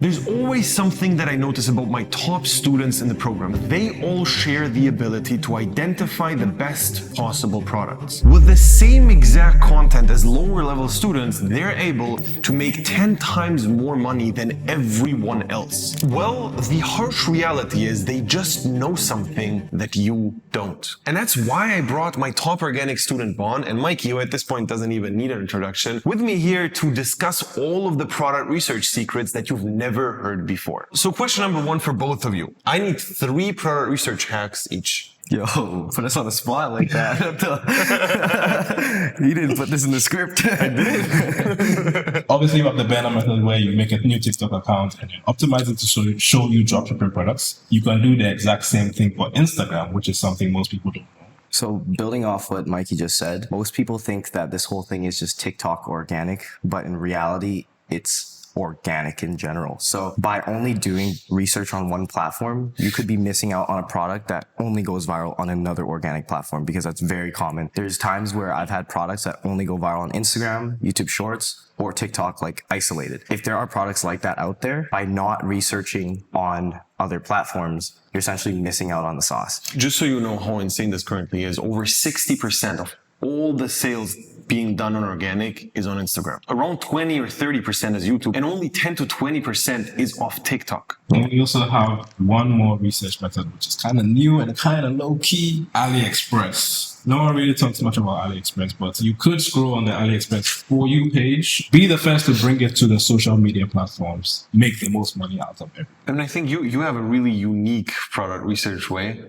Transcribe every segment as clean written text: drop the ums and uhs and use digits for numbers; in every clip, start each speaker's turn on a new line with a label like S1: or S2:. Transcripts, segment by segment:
S1: There's always something that I notice about my top students in the program. They all share the ability to identify the best possible products. With the same exact content as lower level students, they're able to make 10 times more money than everyone else. Well, the harsh reality is they just know something that you don't. And that's why I brought my top organic student, Vaughn, and Mikey, who at this point doesn't even need an introduction, with me here to discuss all of the product research secrets that you've never heard before. So question number one for both of you. I need 3 product research hacks each.
S2: Yo, put us on the spot like that. You didn't put this in the script.
S3: I did. Obviously, you have the banner method where you make a new TikTok account and you optimize it to show you dropshipping products. You can do the exact same thing for Instagram, which is something most people don't know.
S2: So building off what Mikey just said, most people think that this whole thing is just TikTok organic, but in reality, it's organic in general. So by only doing research on one platform, you could be missing out on a product that only goes viral on another organic platform, because that's very common. There's times where I've had products that only go viral on Instagram, YouTube Shorts, or TikTok, like isolated. If there are products like that out there, by not researching on other platforms, you're essentially missing out on the sauce.
S1: Just so you know how insane this currently is, over 60% of all the sales being done on organic is on Instagram. Around 20 or 30% is YouTube, and only 10 to 20% is off TikTok.
S3: And we also have one more research method, which is kind of new and kind of low-key, AliExpress. No one really talks much about AliExpress, but you could scroll on the AliExpress For You page, be the first to bring it to the social media platforms, make the most money out of it.
S1: And I think you have a really unique product research way,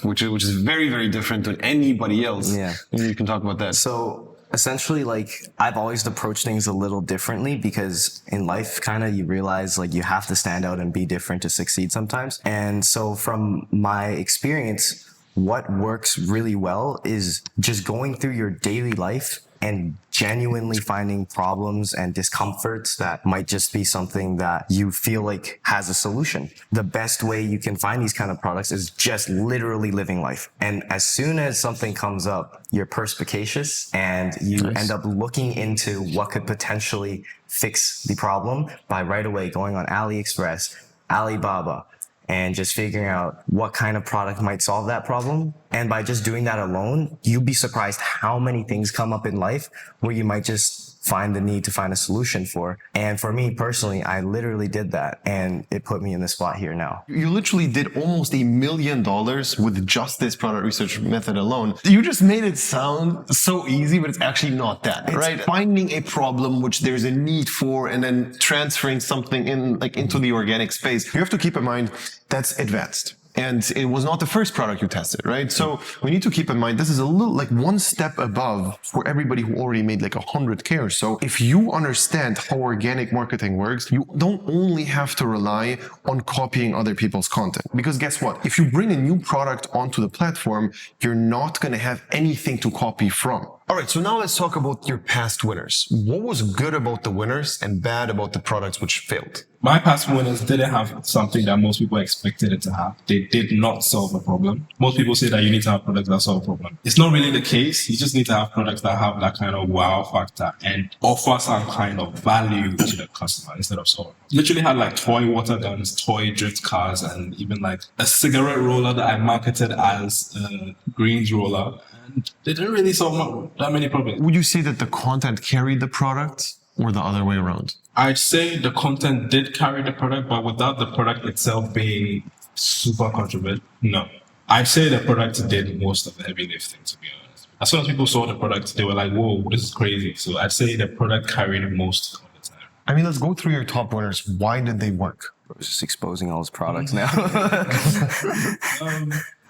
S1: which is very, very different than anybody else.
S2: Yeah.
S1: Maybe you can talk about that.
S2: So essentially, like, I've always approached things a little differently, because in life, kind of, you realize like you have to stand out and be different to succeed sometimes. And so from my experience, what works really well is just going through your daily life and genuinely finding problems and discomforts that might just be something that you feel like has a solution. The best way you can find these kind of products is just literally living life. And as soon as something comes up, you're perspicacious and you end up looking into what could potentially fix the problem by right away going on AliExpress, Alibaba, and just figuring out what kind of product might solve that problem. And by just doing that alone, you'd be surprised how many things come up in life where you might just find the need to find a solution for. And for me personally, I literally did that, and it put me in the spot here now.
S1: You literally did almost $1 million with just this product research method alone. You just made it sound so easy, but it's actually not that, right? Finding a problem which there's a need for and then transferring something into the organic space. You have to keep in mind that's advanced. And it was not the first product you tested, right? So we need to keep in mind, this is a little like one step above for everybody who already made like 100K or so. If you understand how organic marketing works, you don't only have to rely on copying other people's content. Because guess what? If you bring a new product onto the platform, you're not going to have anything to copy from. All right, so now let's talk about your past winners. What was good about the winners and bad about the products which failed?
S3: My past winners didn't have something that most people expected it to have. They did not solve a problem. Most people say that you need to have products that solve a problem. It's not really the case. You just need to have products that have that kind of wow factor and offer some kind of value to the customer instead of solving. Literally had like toy water guns, toy drift cars, and even like a cigarette roller that I marketed as a greens roller. And they didn't really solve that many problems.
S1: Would you say that the content carried the product or the other way around?
S3: I'd say the content did carry the product, but without the product itself being super controversial, no. I'd say the product did most of the heavy lifting, to be honest. As soon as people saw the product, they were like, whoa, this is crazy. So I'd say the product carried most of the time.
S1: I mean, let's go through your top winners. Why did they work?
S2: I was just exposing all his products now.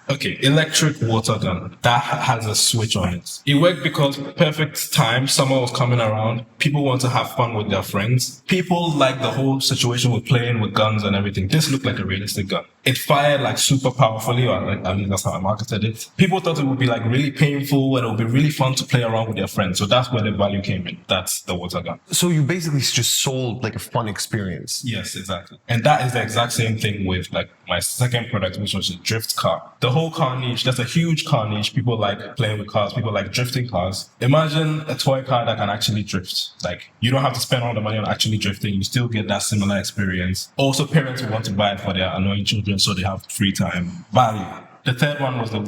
S3: Okay, electric water gun. That has a switch on it. It worked because perfect time, summer was coming around. People want to have fun with their friends. People like the whole situation with playing with guns and everything. This looked like a realistic gun. It fired like super powerfully, or like, I mean, that's how I marketed it. People thought it would be like really painful and it would be really fun to play around with their friends. So that's where the value came in. That's the water gun.
S1: So you basically just sold like a fun experience.
S3: Yes, exactly. And that is the exact same thing with like my second product, which was a drift car. The whole car niche, there's a huge car niche. People like playing with cars. People like drifting cars. Imagine a toy car that can actually drift. Like, you don't have to spend all the money on actually drifting. You still get that similar experience. Also, parents want to buy it for their annoying children so they have free time. Value. The third one was the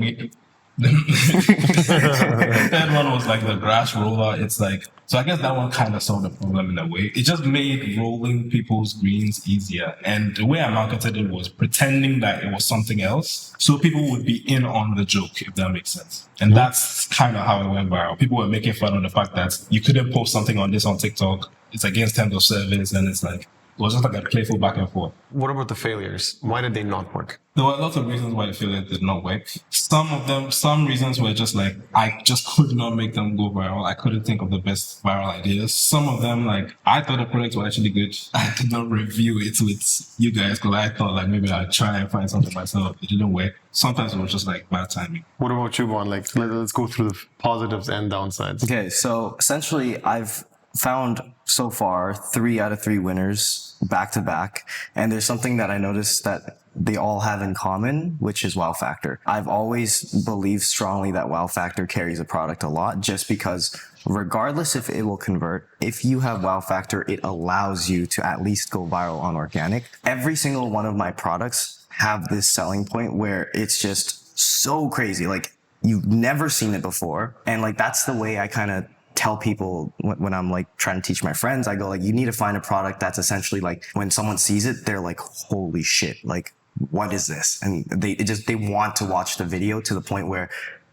S3: third one was like the grass roller. It's like, so I guess that one kind of solved the problem in a way. It just made rolling people's greens easier. And the way I marketed it was pretending that it was something else, so people would be in on the joke, if that makes sense. And that's kind of how it went viral. People were making fun of the fact that you couldn't post something on this on TikTok. It's against terms of service, and it's like, it was just like a playful back and forth.
S1: What about the failures? Why did they not work?
S3: There were lots of reasons why the failures did not work. Some reasons were just like, I just could not make them go viral. I couldn't think of the best viral ideas. Some of them, like, I thought the products were actually good. I did not review it with you guys because I thought like maybe I'd try and find something myself. It didn't work. Sometimes it was just like bad timing.
S1: What about you, Juan? Like, let's go through the positives and downsides.
S2: Okay, so essentially I've found so far 3 out of 3 winners back to back. And there's something that I noticed that they all have in common, which is wow factor. I've always believed strongly that wow factor carries a product a lot, just because regardless if it will convert, if you have wow factor, it allows you to at least go viral on organic. Every single one of my products have this selling point where it's just so crazy. Like, you've never seen it before. And like, that's the way I kind of tell people when I'm like trying to teach my friends. I go like, you need to find a product that's essentially like, when someone sees it, they're like, holy shit, like, what is this? And they want to watch the video to the point where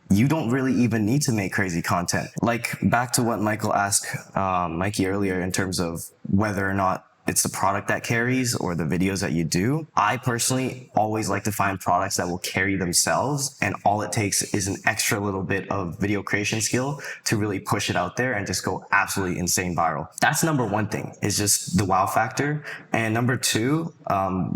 S2: you don't really even need to make crazy content. Like, back to what Michael asked Mikey earlier in terms of whether or not it's the product that carries or the videos that you do. I personally always like to find products that will carry themselves, and all it takes is an extra little bit of video creation skill to really push it out there and just go absolutely insane viral. That's number one thing, is just the wow factor. And number two,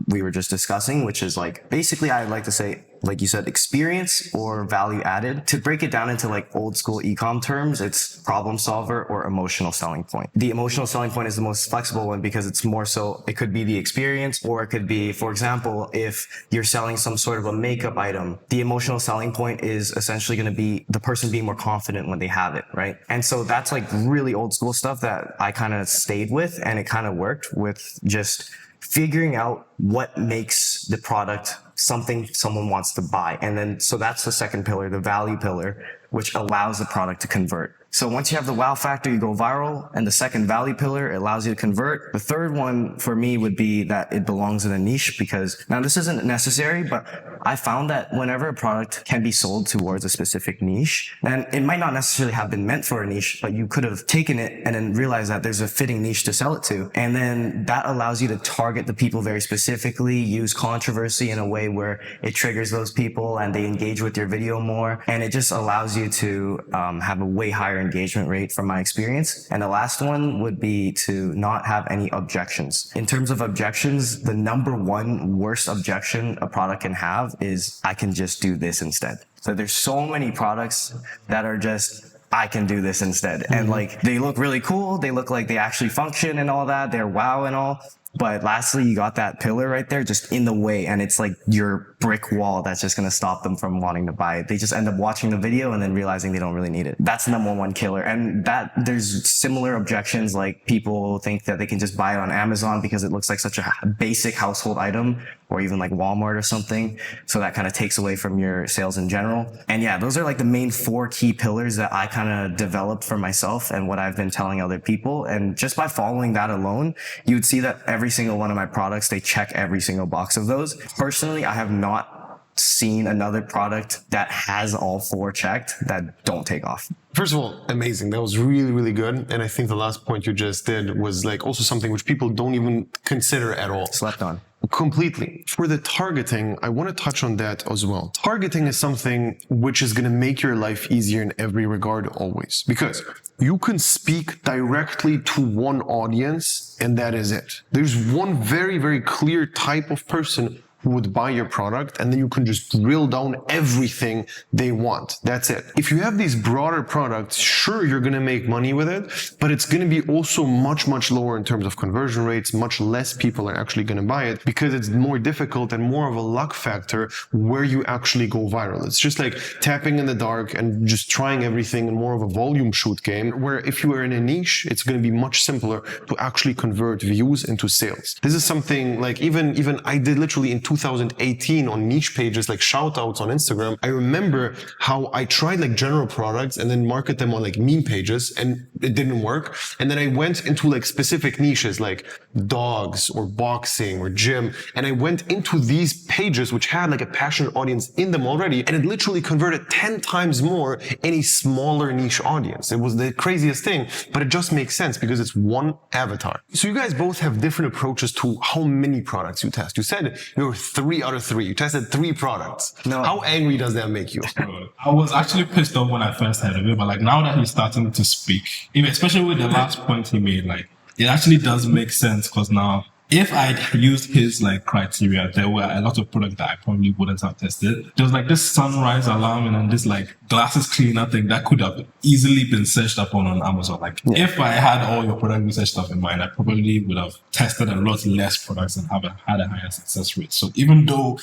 S2: we were just discussing, which is like, basically I'd like to say, like you said, experience or value added. To break it down into like old school e-com terms, it's problem solver or emotional selling point. The emotional selling point is the most flexible one because it's more so, it could be the experience, or it could be, for example, if you're selling some sort of a makeup item, the emotional selling point is essentially going to be the person being more confident when they have it, right? And so that's like really old school stuff that I kind of stayed with, and it kind of worked with just figuring out what makes the product something someone wants to buy. And then, so that's the second pillar, the value pillar, which allows the product to convert. So once you have the wow factor, you go viral. And the second value pillar, it allows you to convert. The third one for me would be that it belongs in a niche, because now this isn't necessary, but I found that whenever a product can be sold towards a specific niche, then it might not necessarily have been meant for a niche, but you could have taken it and then realized that there's a fitting niche to sell it to. And then that allows you to target the people very specifically, use controversy in a way where it triggers those people and they engage with your video more. And it just allows you to have a way higher engagement rate from my experience. And the last one would be to not have any objections. In terms of objections, the number one worst objection a product can have is, I can just do this instead. So there's so many products that are just, I can do this instead. Mm-hmm. And like, they look really cool. They look like they actually function and all that. They're wow and all. But lastly, you got that pillar right there just in the way, and it's like your brick wall that's just going to stop them from wanting to buy it. They just end up watching the video and then realizing they don't really need it. That's the number one killer. And that there's similar objections, like people think that they can just buy it on Amazon because it looks like such a basic household item, or even like Walmart or something. So that kind of takes away from your sales in general. And yeah, those are like the main 4 key pillars that I kind of developed for myself and what I've been telling other people. And just by following that alone, you'd see that every single one of my products, they check every single box of those. Personally, I have not seen another product that has all 4 checked that don't take off.
S1: First of all, amazing. That was really, really good. And I think the last point you just did was like also something which people don't even consider at all.
S2: Slept on.
S1: Completely. For the targeting, I want to touch on that as well. Targeting is something which is going to make your life easier in every regard always, because you can speak directly to one audience and that is it. There's one very, very clear type of person who would buy your product, and then you can just drill down everything they want. That's it. If you have these broader products, sure, you're going to make money with it, but it's going to be also much, much lower in terms of conversion rates. Much less people are actually going to buy it because it's more difficult and more of a luck factor where you actually go viral. It's just like tapping in the dark and just trying everything in more of a volume shoot game, where if you are in a niche, it's going to be much simpler to actually convert views into sales. This is something like even I did literally in 2018 on niche pages, like shout outs on Instagram. I remember how I tried like general products and then market them on like meme pages, and it didn't work. And then I went into like specific niches like dogs or boxing or gym, and I went into these pages which had like a passionate audience in them already, and it literally converted 10 times more in a smaller niche audience. It was the craziest thing, but it just makes sense because it's one avatar. So you guys both have different approaches to how many products you test. You said you were 3 out of 3. You tested 3 products.
S2: No.
S1: How angry does that make you?
S3: I was actually pissed off when I first heard of it, but like now that he's starting to speak, especially with the last point he made, like it actually does make sense, because now if I'd used his like criteria, there were a lot of products that I probably wouldn't have tested. There was like this sunrise alarm and then this like glasses cleaner thing that could have easily been searched up on Amazon. Like if I had all your product research stuff in mind, I probably would have tested a lot less products and had a higher success rate. So even though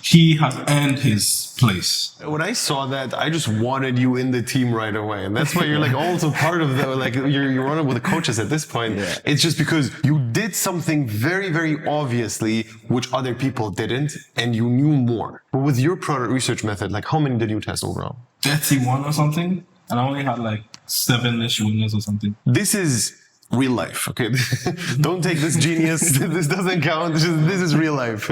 S3: he has earned his place.
S1: When I saw that, I just wanted you in the team right away. And that's why you're like also part of the, like you're one of the coaches at this point. Yeah. It's just because you did something very, very obviously, which other people didn't, and you knew more. But with your product research method, like how many did you test overall?
S3: 31 or something. And I only had like 7-ish winners or something.
S1: This is real life, okay? Don't take this genius. This doesn't count. This is real life.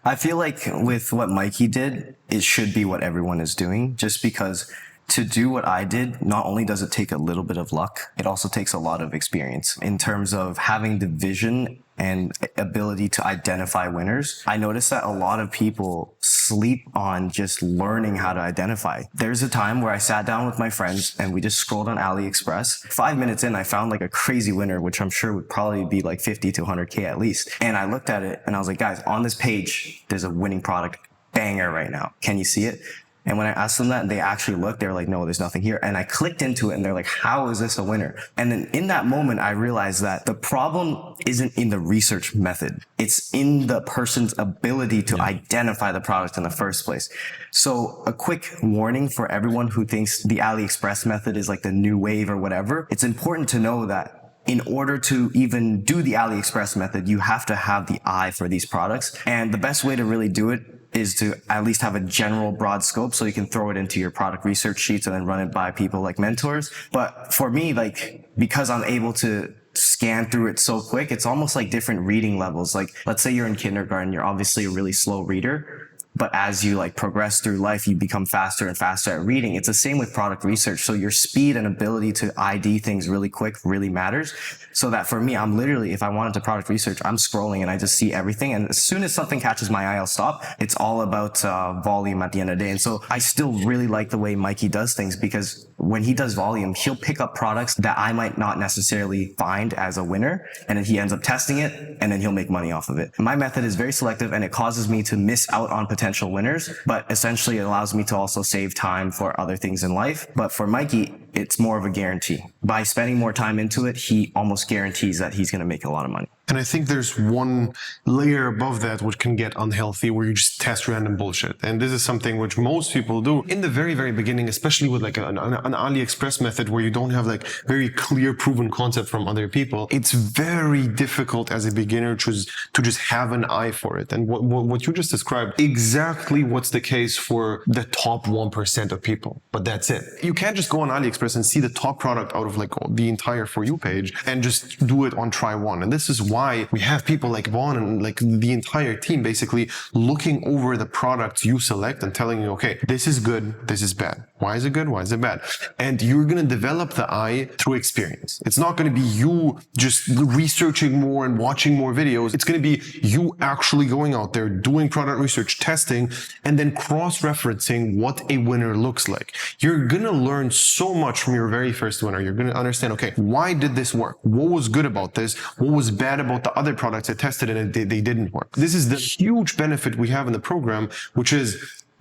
S2: I feel like with what Mikey did, it should be what everyone is doing, just because to do what I did, not only does it take a little bit of luck, it also takes a lot of experience in terms of having the vision and ability to identify winners. I noticed that a lot of people sleep on just learning how to identify. There's a time where I sat down with my friends and we just scrolled on AliExpress. 5 minutes in, I found like a crazy winner, which I'm sure would probably be like 50 to 100K at least. And I looked at it and I was like, guys, on this page, there's a winning product banger right now. Can you see it? And when I asked them that, they actually looked, they were like, no, there's nothing here. And I clicked into it and they're like, how is this a winner? And then in that moment, I realized that the problem isn't in the research method. It's in the person's ability to identify the product in the first place. So a quick warning for everyone who thinks the AliExpress method is like the new wave or whatever. It's important to know that in order to even do the AliExpress method, you have to have the eye for these products. And the best way to really do it is to at least have a general broad scope so you can throw it into your product research sheets and then run it by people like mentors. But for me, like, because I'm able to scan through it so quick, it's almost like different reading levels. Like, let's say you're in kindergarten, you're obviously a really slow reader, but as you like progress through life, you become faster and faster at reading. It's the same with product research. So your speed and ability to ID things really quick really matters. So that for me, I'm literally, if I wanted to product research, I'm scrolling and I just see everything. And as soon as something catches my eye, I'll stop. It's all about volume at the end of the day. And so I still really like the way Mikey does things, because when he does volume, he'll pick up products that I might not necessarily find as a winner. And then he ends up testing it and then he'll make money off of it. My method is very selective and it causes me to miss out on potential winners, but essentially it allows me to also save time for other things in life. But for Mikey, it's more of a guarantee. By spending more time into it, he almost guarantees that he's going to make a lot of money.
S1: And I think there's one layer above that which can get unhealthy, where you just test random bullshit. And this is something which most people do in the very, very beginning, especially with like an AliExpress method where you don't have like very clear proven concept from other people. It's very difficult as a beginner to just have an eye for it. And what you just described, exactly what's the case for the top 1% of people. But that's it. You can't just go on AliExpress and see the top product out of like the entire For You page and just do it on try one. And this is why we have people like Vaughn and like the entire team basically looking over the products you select and telling you, okay, this is good, this is bad. Why is it good? Why is it bad? And you're going to develop the eye through experience. It's not going to be you just researching more and watching more videos. It's going to be you actually going out there, doing product research, testing, and then cross-referencing what a winner looks like. You're going to learn so much much from your very first winner. You're going to understand, okay, why did this work? What was good about this? What was bad about the other products I tested and they didn't work? This is the huge benefit we have in the program, which is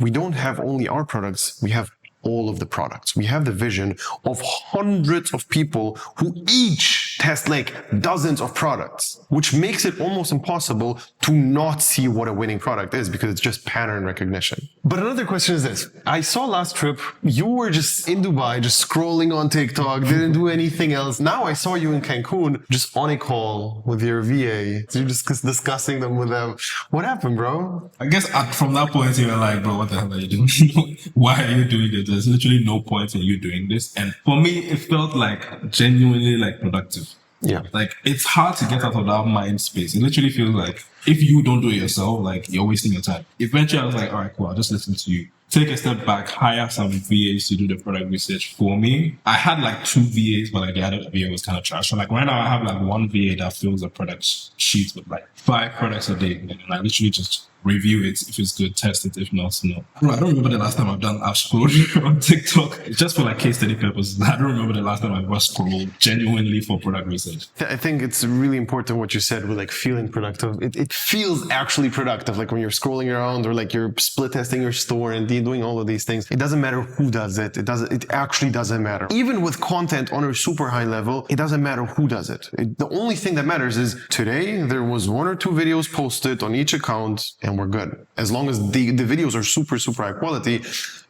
S1: we don't have only our products, we have all of the products. We have the vision of hundreds of people who each test like dozens of products, which makes it almost impossible to not see what a winning product is because it's just pattern recognition. But another question is this. I saw last trip, you were just in Dubai, just scrolling on TikTok, didn't do anything else. Now I saw you in Cancun, just on a call with your VA. So you're just discussing them with them. What happened, bro?
S3: I guess from that point, you were like, bro, what the hell are you doing? Why are you doing it? There's literally no point in you doing this. And for me, it felt like genuinely like productive.
S1: Yeah.
S3: Like it's hard to get out of that mind space. It literally feels like if you don't do it yourself, like you're wasting your time. Eventually I was like, all right, cool, I'll just listen to you. Take a step back, hire some VAs to do the product research for me. I had like 2 VAs, but like the other VA was kind of trash. So like right now I have like 1 VA that fills a product sheet with like 5 products a day. And I literally just review it. If it's good, test it. If not, no. Bro, I don't remember the last time I've scrolled on TikTok. It's just for like case study purposes. I don't remember the last time I've ever scrolled genuinely for product research.
S1: I think it's really important what you said with like feeling productive. It feels actually productive. Like when you're scrolling around or like you're split testing your store and doing all of these things. It doesn't matter who does it. It actually doesn't matter. Even with content on a super high level, it doesn't matter who does it. The only thing that matters is today there was 1 or 2 videos posted on each account and we're good. As long as the videos are super high quality.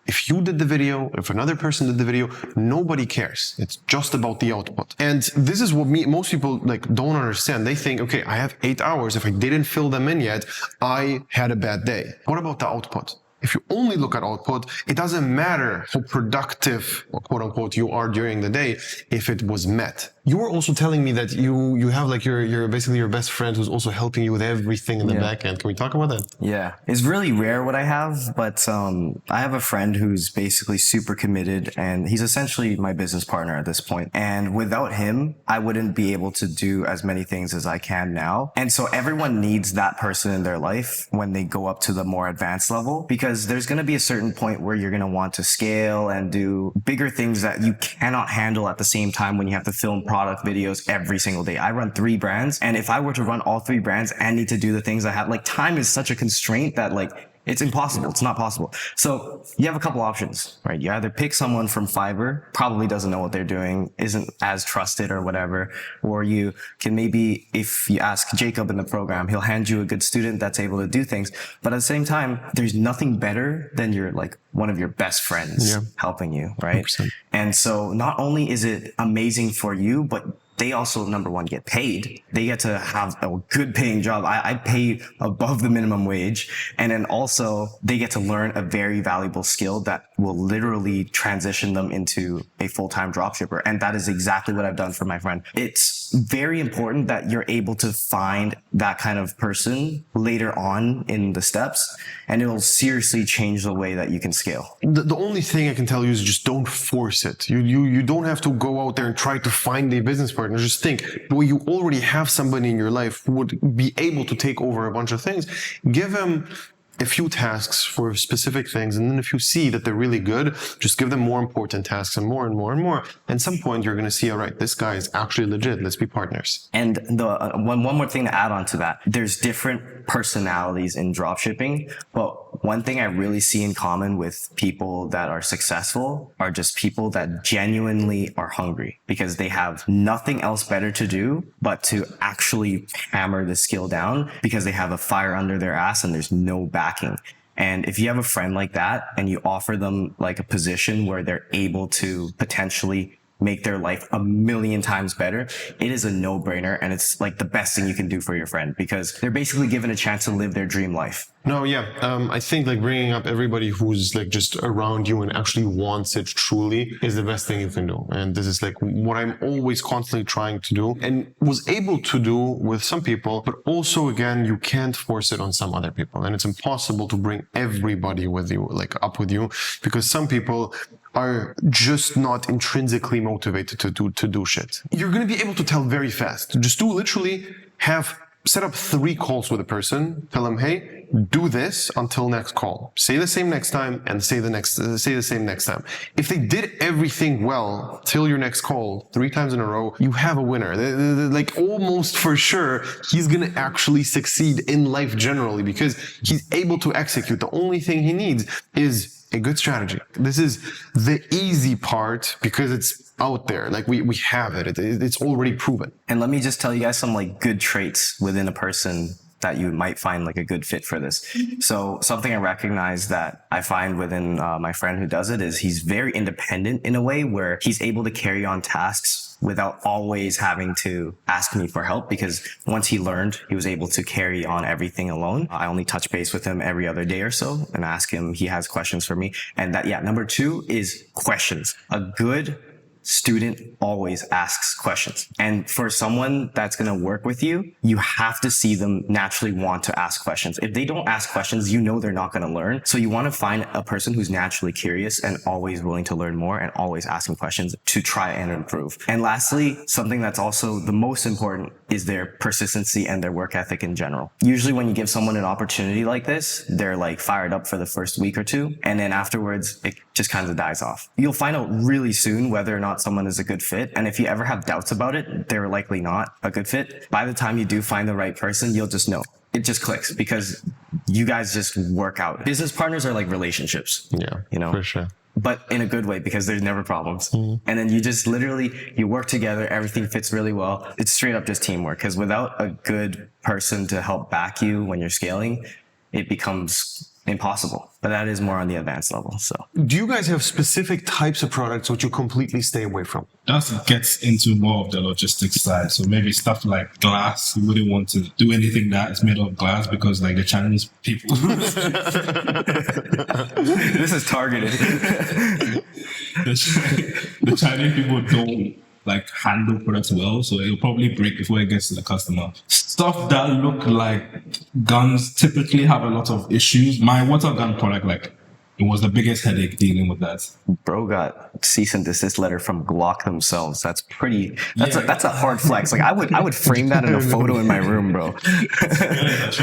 S1: If you did the video, if another person did the video, nobody cares. It's just about the output. And this is what most people like don't understand. They think, okay, I have 8 hours. If I didn't fill them in yet, I had a bad day. What about the output? If you only look at output, it doesn't matter how productive, quote unquote, you are during the day if it was met. You were also telling me that you have like your basically your best friend who's also helping you with everything in the back end. Can we talk about that?
S2: Yeah, it's really rare what I have, but I have a friend who's basically super committed, and he's essentially my business partner at this point. And without him, I wouldn't be able to do as many things as I can now. And so everyone needs that person in their life when they go up to the more advanced level, because there's going to be a certain point where you're going to want to scale and do bigger things that you cannot handle at the same time when you have to film product videos every single day. I run 3 brands, and if I were to run all 3 brands and need to do the things I have, like time is such a constraint that like it's impossible. It's not possible. So you have a couple options, right? You either pick someone from Fiverr, probably doesn't know what they're doing, isn't as trusted or whatever, or you can maybe, if you ask Jacob in the program, he'll hand you a good student that's able to do things. But at the same time, there's nothing better than your like one of your best friends helping you, right? 100%. And so not only is it amazing for you, but they also, number one, get paid. They get to have a good paying job. I pay above the minimum wage. And then also they get to learn a very valuable skill that will literally transition them into a full-time dropshipper. And that is exactly what I've done for my friend. It's very important that you're able to find that kind of person later on in the steps, and it'll seriously change the way that you can scale.
S1: The only thing I can tell you is just don't force it. You don't have to go out there and try to find a business partner. Just think, well, you already have somebody in your life who would be able to take over a bunch of things. Give him a few tasks for specific things, and then if you see that they're really good, just give them more important tasks and more and more and more. At some point, you're going to see, all right, this guy is actually legit. Let's be partners.
S2: And the one more thing to add on to that, there's different personalities in dropshipping, but one thing I really see in common with people that are successful are just people that genuinely are hungry because they have nothing else better to do but to actually hammer the skill down because they have a fire under their ass and there's no backing. And if you have a friend like that and you offer them like a position where they're able to potentially make their life 1,000,000 times better, it is a no-brainer, and it's like the best thing you can do for your friend because they're basically given a chance to live their dream life.
S1: No, yeah. I think like bringing up everybody who's like just around you and actually wants it truly is the best thing you can do. And this is like what I'm always constantly trying to do and was able to do with some people, but also again, you can't force it on some other people. And it's impossible to bring everybody with you, like up with you, because some people are just not intrinsically motivated to do shit. You're going to be able to tell very fast. Just do literally have set up 3 calls with a person. Tell them, hey, do this until next call. Say the same next time and say the same next time. If they did everything well till your next call 3 times in a row, you have a winner. Like almost for sure, he's going to actually succeed in life generally because he's able to execute. The only thing he needs is a good strategy. This is the easy part because it's out there. Like we have it. It's already proven.
S2: And let me just tell you guys some like good traits within a person that you might find like a good fit for this. So something I recognize that I find within my friend who does it is he's very independent in a way where he's able to carry on tasks without always having to ask me for help, because once he learned, he was able to carry on everything alone. I only touch base with him every other day or so and ask him, he has questions for me. And that, yeah, number 2 is questions. A good student always asks questions. And for someone that's going to work with you, you have to see them naturally want to ask questions. If they don't ask questions, you know they're not going to learn. So you want to find a person who's naturally curious and always willing to learn more and always asking questions to try and improve. And lastly, something that's also the most important is their persistency and their work ethic in general. Usually when you give someone an opportunity like this, they're like fired up for the first week or 2. And then afterwards, it just kind of dies off. You'll find out really soon whether or not someone is a good fit. And if you ever have doubts about it, they're likely not a good fit. By the time you do find the right person, you'll just know. It just clicks because you guys just work out. Business partners are like relationships.
S1: Yeah,
S2: you know,
S1: for sure.
S2: But in a good way, because there's never problems. And then you just literally, you work together, everything fits really well. It's straight up just teamwork, because without a good person to help back you when you're scaling, it becomes impossible. But that is more on the advanced level. So
S1: do you guys have specific types of products which you completely stay away from?
S3: That gets into more of the logistics side. So maybe stuff like glass. You wouldn't want to do anything that is made of glass because like the Chinese people.
S2: this is targeted.
S3: the Chinese people don't like handle products well, so it'll probably break before it gets to the customer. Stuff that look like guns typically have a lot of issues. My water gun product, like, it was the biggest headache dealing with that.
S2: Bro got cease and desist letter from Glock themselves. That's pretty. That's a hard flex. Like I would frame that in a photo in my room, bro.
S3: That's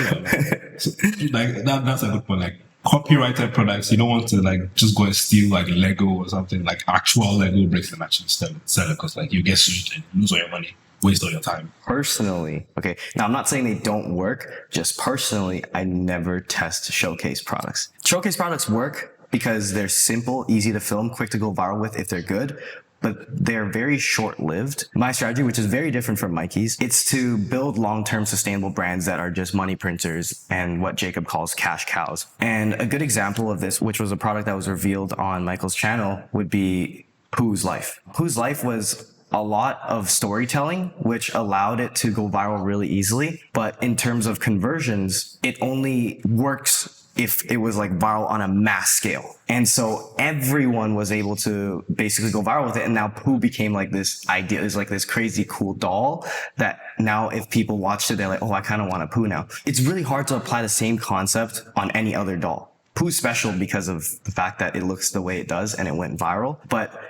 S3: a good point. Like copyrighted products, you don't want to like just go and steal like Lego or something, like actual Lego bricks and actually sell it, because like you get sued and lose all your money, waste all your time.
S2: Personally, okay, now I'm not saying they don't work, just personally, I never test showcase products. Showcase products work because they're simple, easy to film, quick to go viral with if they're good, but they're very short-lived. My strategy, which is very different from Mikey's, it's to build long-term sustainable brands that are just money printers and what Jacob calls cash cows. And a good example of this, which was a product that was revealed on Michael's channel, would be Pooh's Life. Pooh's Life was a lot of storytelling, which allowed it to go viral really easily. But in terms of conversions, it only works if it was like viral on a mass scale. And so everyone was able to basically go viral with it. And now Pooh became like this idea, it's like this crazy cool doll that now if people watched it, they're like, oh, I kind of want a Pooh now. It's really hard to apply the same concept on any other doll. Pooh's special because of the fact that it looks the way it does and it went viral. But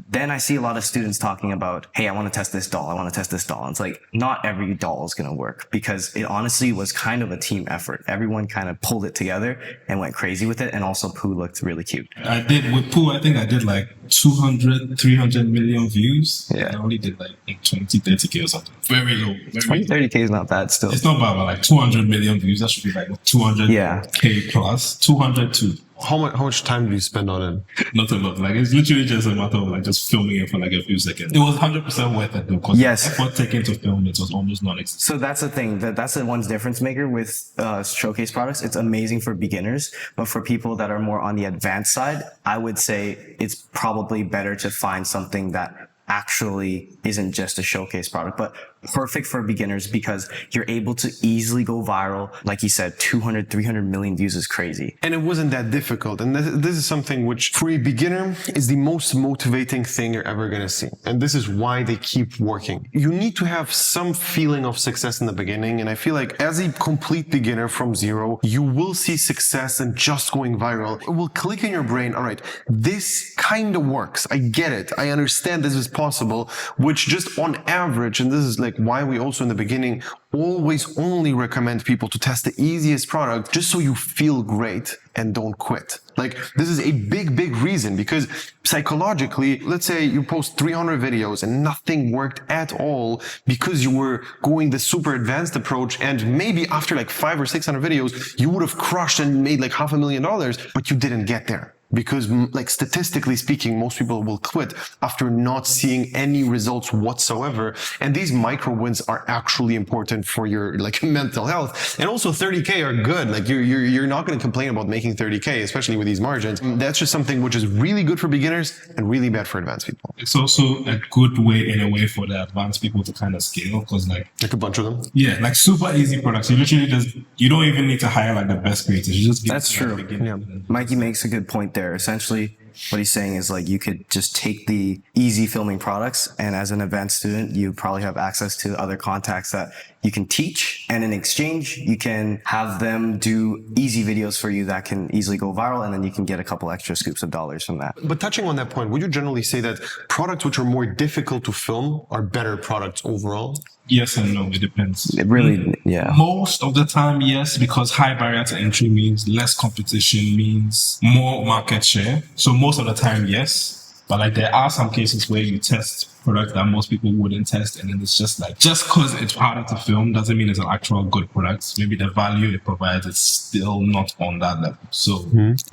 S2: then I see a lot of students talking about, hey, I want to test this doll. I want to test this doll. And it's like, not every doll is going to work because it honestly was kind of a team effort. Everyone kind of pulled it together and went crazy with it. And also Pooh looked really cute.
S3: I did with Pooh, I think I did like 200, 300 million views.
S2: Yeah.
S3: I only did like 20, 30K or something. Very low.
S2: 20, 30K is not bad still.
S3: It's not bad, but like 200 million views, that should be like 200K plus, 200 to.
S1: How much time do you spend on it?
S3: Not a lot. Like it's literally just a matter of like just filming it for like a few seconds. It was 100% worth it though, because the effort taken to film it was almost non-existent.
S2: So that's the thing. That's the one difference maker with showcase products. It's amazing for beginners, but for people that are more on the advanced side, I would say it's probably better to find something that actually isn't just a showcase product, but perfect for beginners because you're able to easily go viral. Like you said, 200, 300 million views is crazy.
S1: And it wasn't that difficult. And this is something which for a beginner is the most motivating thing you're ever going to see. And this is why they keep working. You need to have some feeling of success in the beginning. And I feel like as a complete beginner from zero, you will see success in just going viral. It will click in your brain. All right, this kind of works. I get it. I understand this is possible, which just on average, and this is like like why we also in the beginning always only recommend people to test the easiest product just so you feel great and don't quit. Like this is a big reason, because psychologically, let's say you post 300 videos and nothing worked at all because you were going the super advanced approach, and maybe after like 500 or 600 videos you would have crushed and made like $500,000, but you didn't get there. Because like statistically speaking, most people will quit after not seeing any results whatsoever. And these micro wins are actually important for your like mental health. And also 30K are good. Like you're not going to complain about making 30K, especially with these margins. That's just something which is really good for beginners and really bad for advanced people.
S3: It's also a good way in a way for the advanced people to kind of scale, because like
S1: a bunch of them.
S3: Yeah, like super easy products. You literally you don't even need to hire like the best creators. You just
S2: That's true.
S1: Yeah.
S2: Mikey makes a good point there. Essentially, what he's saying is like you could just take the easy filming products, and as an advanced student, you probably have access to other contacts that you can teach, and in exchange, you can have them do easy videos for you that can easily go viral, and then you can get a couple extra scoops of dollars from that.
S1: But touching on that point, would you generally say that products which are more difficult to film are better products overall?
S3: Yes and no, it depends.
S2: It really, yeah.
S3: Most of the time, yes, because high barrier to entry means less competition, means more market share. So most of the time, yes. But like there are some cases where you test products that most people wouldn't test, and then it's just like, just because it's harder to film doesn't mean it's an actual good product. Maybe the value it provides is still not on that level. So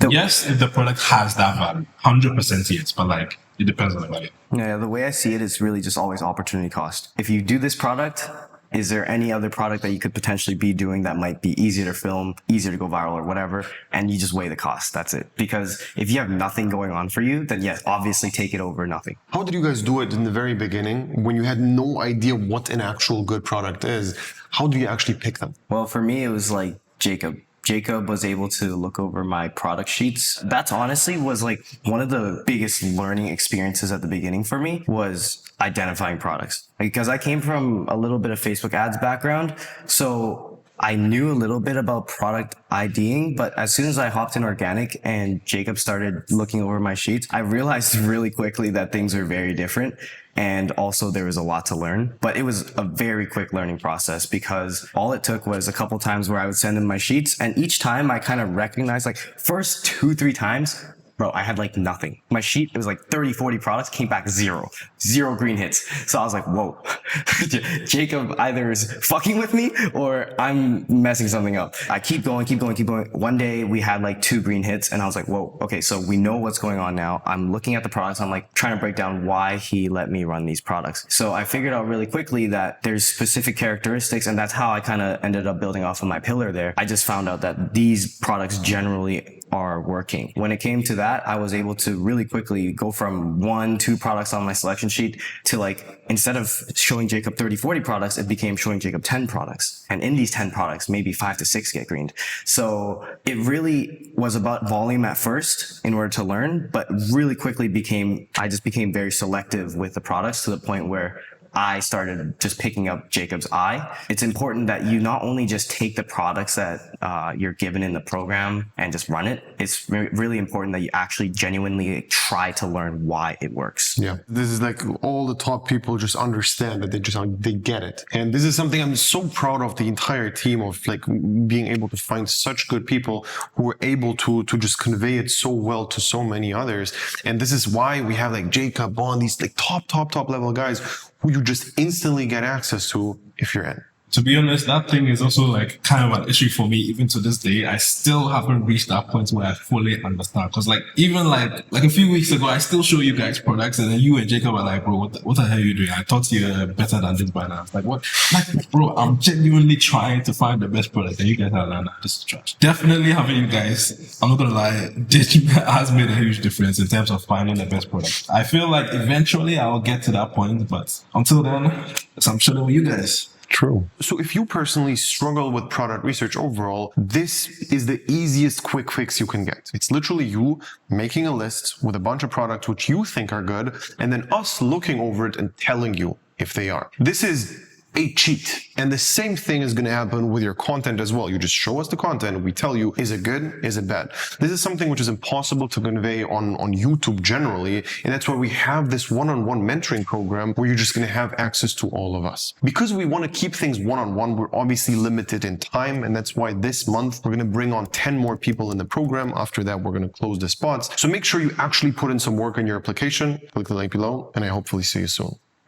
S3: yes, if the product has that value, 100% yes, but like it depends on the value.
S2: Yeah, the way I see it is really just always opportunity cost. If you do this product, is there any other product that you could potentially be doing that might be easier to film, easier to go viral or whatever, and you just weigh the cost. That's it. Because if you have nothing going on for you, then yes, obviously take it over nothing.
S1: How did you guys do it in the very beginning when you had no idea what an actual good product is? How do you actually pick them?
S2: Well, for me, it was like Jacob. Jacob was able to look over my product sheets. That's honestly was like one of the biggest learning experiences at the beginning for me, was identifying products. Because I came from a little bit of Facebook ads background. So I knew a little bit about product IDing, but as soon as I hopped in organic and Jacob started looking over my sheets, I realized really quickly that things are very different. And also there was a lot to learn, but it was a very quick learning process, because all it took was a couple times where I would send in my sheets, and each time I kind of recognized, like first 2-3 times, bro, I had like nothing. My sheet, it was like 30, 40 products, came back zero green hits. So I was like, whoa, Jacob either is fucking with me or I'm messing something up. I keep going. One day we had like 2 green hits, and I was like, whoa, okay, so we know what's going on now. I'm looking at the products. I'm like trying to break down why he let me run these products. So I figured out really quickly that there's specific characteristics, and that's how I kind of ended up building off of my pillar there. I just found out that these products generally are working. When it came to that, I was able to really quickly go from 1-2 products on my selection sheet to like, instead of showing Jacob 30, 40 products, it became showing Jacob 10 products. And in these 10 products, maybe 5 to 6 get greened. So it really was about volume at first in order to learn, but really quickly I just became very selective with the products, to the point where I started just picking up Jacob's eye. It's important that you not only just take the products that you're given in the program and just run it. It's really important that you actually genuinely try to learn why it works.
S1: Yeah, this is like all the top people just understand that they get it. And this is something I'm so proud of the entire team, of like being able to find such good people who are able to just convey it so well to so many others. And this is why we have like Jacob, Bond, these like top level guys who you just instantly get access to if you're in.
S3: To be honest, that thing is also like kind of an issue for me. Even to this day, I still haven't reached that point where I fully understand. Because like even like a few weeks ago, I still show you guys products, and then you and Jacob are like, bro, what the hell are you doing? I thought you're better than this by now. It's like, what? Like, bro, I'm genuinely trying to find the best product, and you guys are like, nah, this is trash. Definitely having you guys, I'm not gonna lie, has made a huge difference in terms of finding the best product. I feel like eventually I'll get to that point, but until then, I'm chilling with you guys.
S1: True. So if you personally struggle with product research overall, this is the easiest quick fix you can get. It's literally you making a list with a bunch of products which you think are good, and then us looking over it and telling you if they are. This is a cheat. And the same thing is going to happen with your content as well. You just show us the content. We tell you, is it good? Is it bad? This is something which is impossible to convey on YouTube generally. And that's why we have this one-on-one mentoring program where you're just going to have access to all of us. Because we want to keep things one-on-one, we're obviously limited in time. And that's why this month we're going to bring on 10 more people in the program. After that, we're going to close the spots. So make sure you actually put in some work on your application. Click the link below, and I hopefully see you soon.